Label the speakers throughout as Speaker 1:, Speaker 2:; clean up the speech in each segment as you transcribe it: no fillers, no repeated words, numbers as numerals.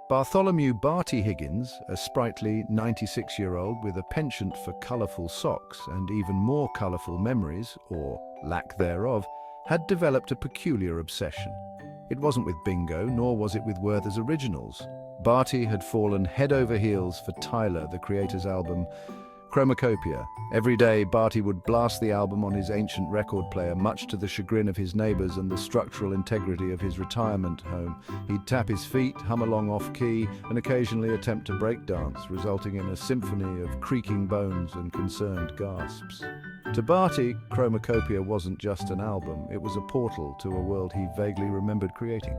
Speaker 1: Bartholomew Barty Higgins, a sprightly 96-year-old with a penchant for colourful socks and even more colourful memories, or lack thereof, had developed a peculiar obsession. It wasn't with bingo, nor was it with Werther's Originals. Barty had fallen head over heels for Tyler, the Creator's album, Chromacopia. Every day, Barty would blast the album on his ancient record player, much to the chagrin of his neighbours and the structural integrity of his retirement home. He'd tap his feet, hum along off-key, and occasionally attempt to break dance, resulting in a symphony of creaking bones and concerned gasps. To Barty, Chromacopia wasn't just an album, it was a portal to a world he vaguely remembered creating.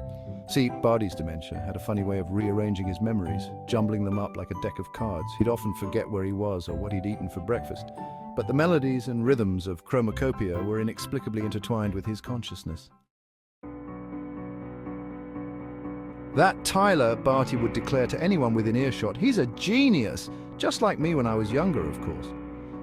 Speaker 1: See, Barty's dementia had a funny way of rearranging his memories, jumbling them up like a deck of cards. He'd often forget where he was or what he'd eaten for breakfast. But the melodies and rhythms of Chromacopia were inexplicably intertwined with his consciousness. That Tyler, Barty would declare to anyone within earshot, he's a genius, just like me when I was younger, of course.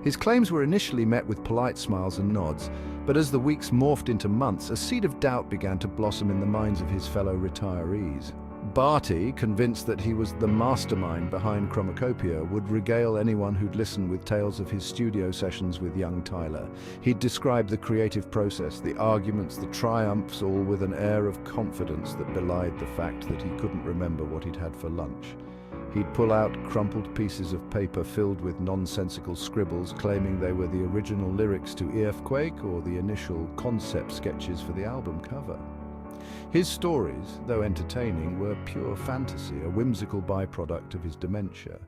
Speaker 1: His claims were initially met with polite smiles and nods, but as the weeks morphed into months, a seed of doubt began to blossom in the minds of his fellow retirees. Barty, convinced that he was the mastermind behind Chromacopia, would regale anyone who'd listen with tales of his studio sessions with young Tyler. He'd describe the creative process, the arguments, the triumphs, all with an air of confidence that belied the fact that he couldn't remember what he'd had for lunch. He'd pull out crumpled pieces of paper filled with nonsensical scribbles, claiming they were the original lyrics to Earthquake or the initial concept sketches for the album cover. His stories, though entertaining, were pure fantasy, a whimsical byproduct of his dementia.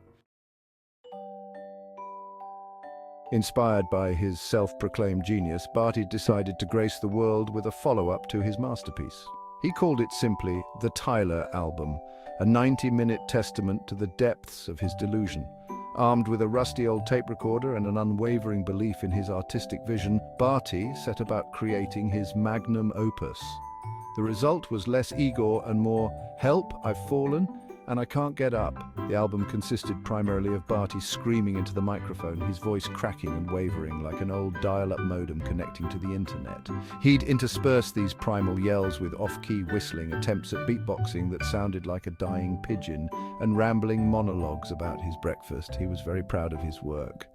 Speaker 1: Inspired by his self-proclaimed genius, Barty decided to grace the world with a follow-up to his masterpiece. He called it simply the Tyler Album, a 90-minute testament to the depths of his delusion. Armed with a rusty old tape recorder and an unwavering belief in his artistic vision, Barty set about creating his magnum opus. The result was less Igor and more "Help, I've fallen, and I can't get up." The album consisted primarily of Barty screaming into the microphone, his voice cracking and wavering like an old dial-up modem connecting to the internet. He'd intersperse these primal yells with off-key whistling, attempts at beatboxing that sounded like a dying pigeon, and rambling monologues about his breakfast. He was very proud of his work.